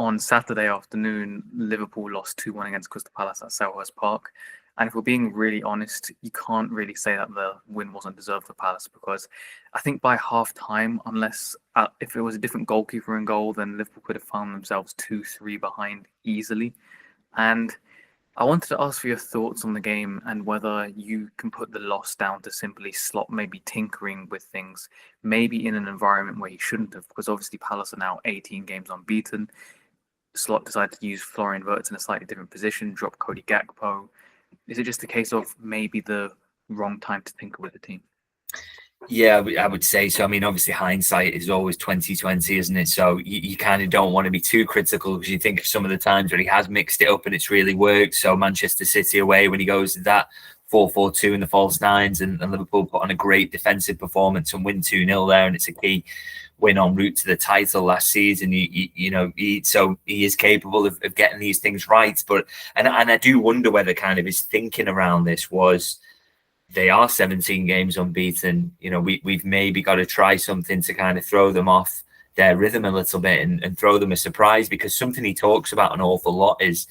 on Saturday afternoon, Liverpool lost 2-1 against Crystal Palace at Selhurst Park. And if we're being really honest, you can't really say that the win wasn't deserved for Palace, because I think by half time, unless if it was a different goalkeeper in goal, then Liverpool could have found themselves 2-3 behind easily. And I wanted to ask for your thoughts on the game and whether you can put the loss down to simply Slot maybe tinkering with things, maybe in an environment where he shouldn't have, because obviously Palace are now 18 games unbeaten. Slot decided to use Florian Wirtz in a slightly different position, drop Cody Gakpo. Is it just a case of maybe the wrong time to tinker with the team? Yeah, I would say so. I mean, obviously hindsight is always 2020, isn't it? So you kind of don't want to be too critical, because you think of some of the times where he has mixed it up and it's really worked. So Manchester City away, when he goes to that 4-4-2 in the false nines, and Liverpool put on a great defensive performance and win 2-0 there, and it's a key win en route to the title last season. So he is capable of getting these things right. But and I do wonder whether kind of his thinking around this was, they are 17 games unbeaten. We've maybe got to try something to kind of throw them off their rhythm a little bit and throw them a surprise, because something he talks about an awful lot is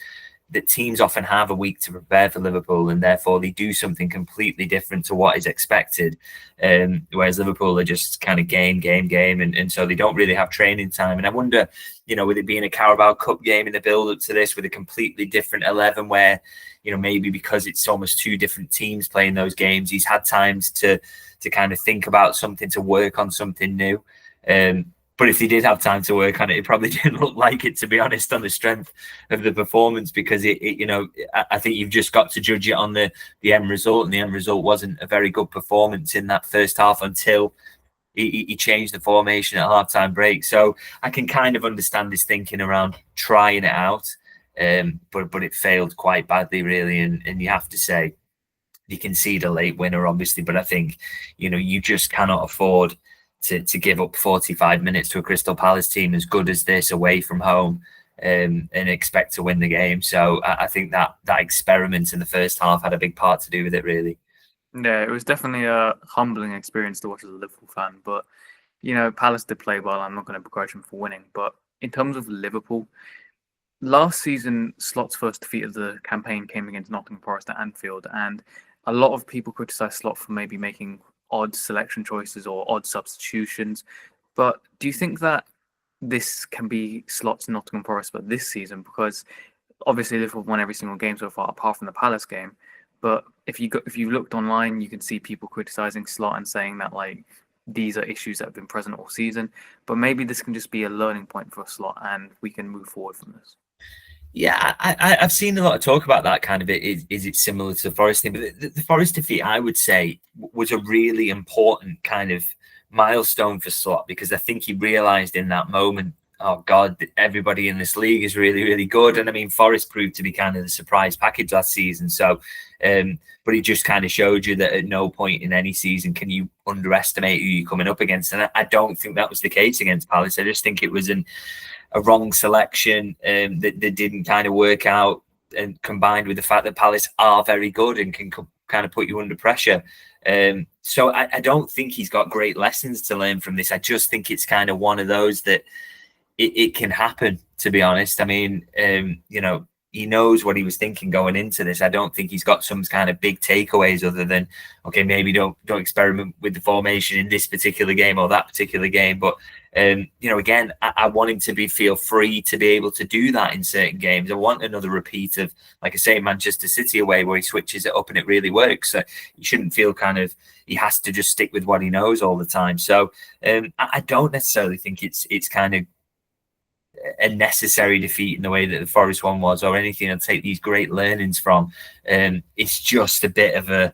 that teams often have a week to prepare for Liverpool, and therefore they do something completely different to what is expected. Whereas Liverpool are just kind of game, and so they don't really have training time. And I wonder, with it being a Carabao Cup game in the build-up to this, with a completely different 11 where, maybe because it's almost two different teams playing those games, he's had times to kind of think about something, to work on something new. But if he did have time to work on it, it probably didn't look like it, to be honest, on the strength of the performance, because I think you've just got to judge it on the end result, and the end result wasn't a very good performance in that first half until he changed the formation at halftime break. So I can kind of understand his thinking around trying it out, but it failed quite badly, really. And you have to say, you concede a late winner, obviously, but I think you just cannot afford to give up 45 minutes to a Crystal Palace team as good as this away from home, and expect to win the game. So I think that experiment in the first half had a big part to do with it, really. Yeah, it was definitely a humbling experience to watch as a Liverpool fan. But, Palace did play well. I'm not going to begrudge them for winning. But in terms of Liverpool, last season, Slot's first defeat of the campaign came against Nottingham Forest at Anfield. And a lot of people criticised Slot for maybe making odd selection choices or odd substitutions. But do you think that this can be Slot's Nottingham Forest but this season? Because obviously Liverpool won every single game so far, apart from the Palace game. But if you looked online, you can see people criticising Slot and saying that these are issues that have been present all season. But maybe this can just be a learning point for Slot, and we can move forward from this. Yeah, I've seen a lot of talk about that kind of it. Is it similar to the Forest thing? But the Forest defeat, I would say, was a really important kind of milestone for Slot, because I think he realised in that moment, oh God, everybody in this league is really, really good. And I mean, Forest proved to be kind of the surprise package last season. So, but he just kind of showed you that at no point in any season can you underestimate who you're coming up against. And I don't think that was the case against Palace. I just think it was a wrong selection that didn't kind of work out, and combined with the fact that Palace are very good and can kind of put you under pressure. So I don't think he's got great lessons to learn from this. I just think it's kind of one of those that it can happen, to be honest. I mean, he knows what he was thinking going into this. I don't think he's got some kind of big takeaways other than, okay, maybe don't experiment with the formation in this particular game or that particular game. But again, I want him to feel free to be able to do that in certain games. I want another repeat of, like I say, Manchester City away, where he switches it up and it really works. So he shouldn't feel kind of he has to just stick with what he knows all the time. So I don't necessarily think it's kind of a necessary defeat in the way that the Forest one was, or anything I'd take these great learnings from. It's just a bit of a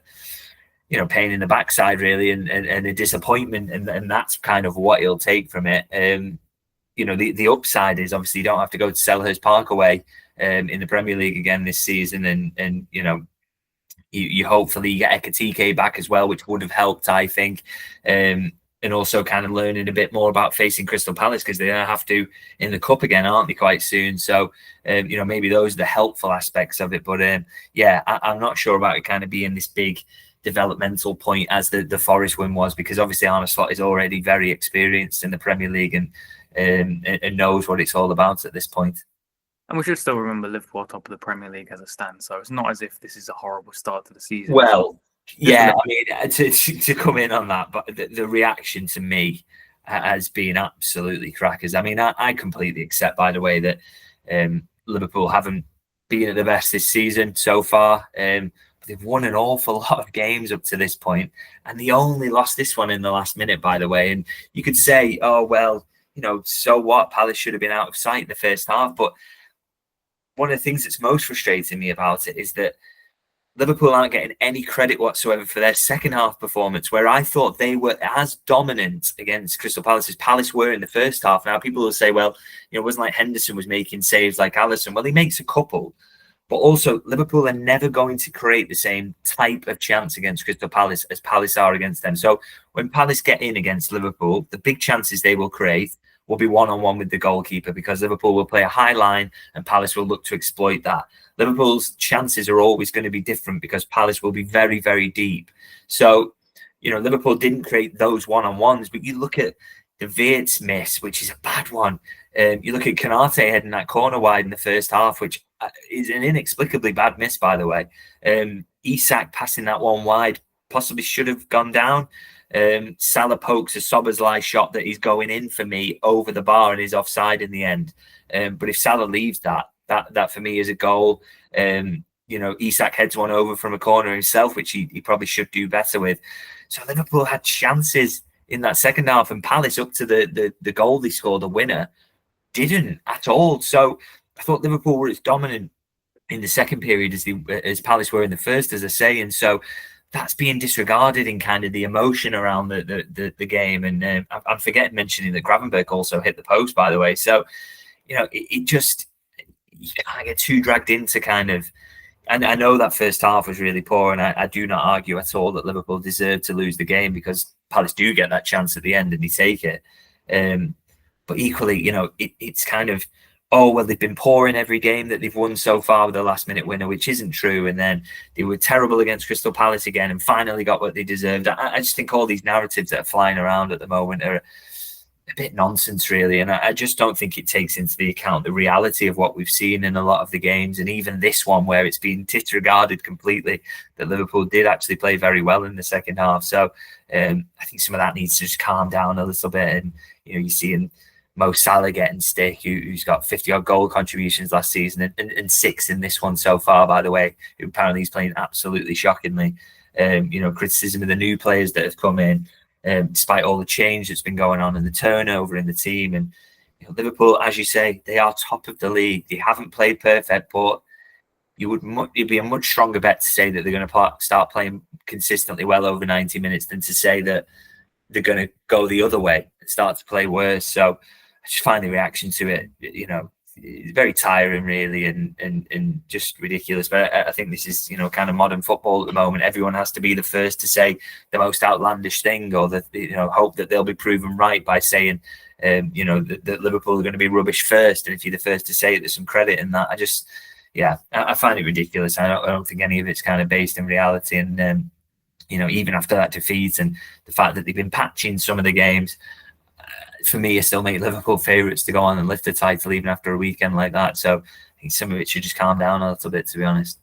pain in the backside, really, and a disappointment, and that's kind of what he'll take from it. The upside is obviously you don't have to go to Selhurst Park away in the Premier League again this season, and you hopefully get Ekitike back as well, which would have helped, I think. And also kind of learning a bit more about facing Crystal Palace, because they have to in the cup again, aren't they, quite soon? So, maybe those are the helpful aspects of it. But I'm not sure about it kind of being this big developmental point as the Forest win was, because obviously Arne Slot is already very experienced in the Premier League, and and knows what it's all about at this point. And we should still remember Liverpool are top of the Premier League as it stands. So it's not as if this is a horrible start to the season. Well, yeah, I mean, to come in on that, but the reaction to me has been absolutely crackers. I mean, I completely accept, by the way, that Liverpool haven't been at the best this season so far. They've won an awful lot of games up to this point, and they only lost this one in the last minute, by the way. And you could say, oh, well, so what? Palace should have been out of sight in the first half. But one of the things that's most frustrating me about it is that Liverpool aren't getting any credit whatsoever for their second half performance, where I thought they were as dominant against Crystal Palace as Palace were in the first half. Now, people will say, well, it wasn't like Henderson was making saves like Alisson. Well, he makes a couple. But also, Liverpool are never going to create the same type of chance against Crystal Palace as Palace are against them. So when Palace get in against Liverpool, the big chances they will create will be one-on-one with the goalkeeper, because Liverpool will play a high line and Palace will look to exploit that. Liverpool's chances are always going to be different because Palace will be very, very deep. So, Liverpool didn't create those one-on-ones, but you look at the Wirtz miss, which is a bad one. You look at Konate heading that corner wide in the first half, which is an inexplicably bad miss, by the way. Isak passing that one wide possibly should have gone down. Salah pokes a Szoboszlai shot that is going in for me over the bar and is offside in the end. But if Salah leaves that for me is a goal. Isak heads one over from a corner himself, which he probably should do better with. So Liverpool had chances in that second half, and Palace, up to the goal they scored, the winner, didn't at all. So I thought Liverpool were as dominant in the second period as Palace were in the first, as I say, and so that's being disregarded in kind of the emotion around the game. And I'm forgetting mentioning that Gravenberch also hit the post, by the way. So it just, you can't get too dragged into kind of. And I know that first half was really poor, and I do not argue at all that Liverpool deserved to lose the game, because Palace do get that chance at the end and they take it. But equally, it's kind of, oh, well, they've been poor in every game that they've won so far with a last-minute winner, which isn't true. And then they were terrible against Crystal Palace again and finally got what they deserved. I just think all these narratives that are flying around at the moment are a bit nonsense, really. And I just don't think it takes into the account the reality of what we've seen in a lot of the games, and even this one where it's been disregarded completely, that Liverpool did actually play very well in the second half. So I think some of that needs to just calm down a little bit. And, you're seeing Mo Salah getting stick, who's got 50-odd goal contributions last season and 6 in this one so far, by the way, who apparently is playing absolutely shockingly. Criticism of the new players that have come in, despite all the change that's been going on and the turnover in the team. And Liverpool, as you say, they are top of the league. They haven't played perfect, but it'd be a much stronger bet to say that they're going to start playing consistently well over 90 minutes than to say that they're going to go the other way and start to play worse. So I just find the reaction to it, it's very tiring, really, and just ridiculous. But I think this is, kind of modern football at the moment. Everyone has to be the first to say the most outlandish thing, or that, hope that they'll be proven right by saying, that Liverpool are going to be rubbish first. And if you're the first to say it, there's some credit in that. I find it ridiculous. I don't think any of it's kind of based in reality. And, even after that defeat and the fact that they've been patching some of the games, for me, I still make Liverpool favourites to go on and lift the title even after a weekend like that. So I think some of it should just calm down a little bit, to be honest.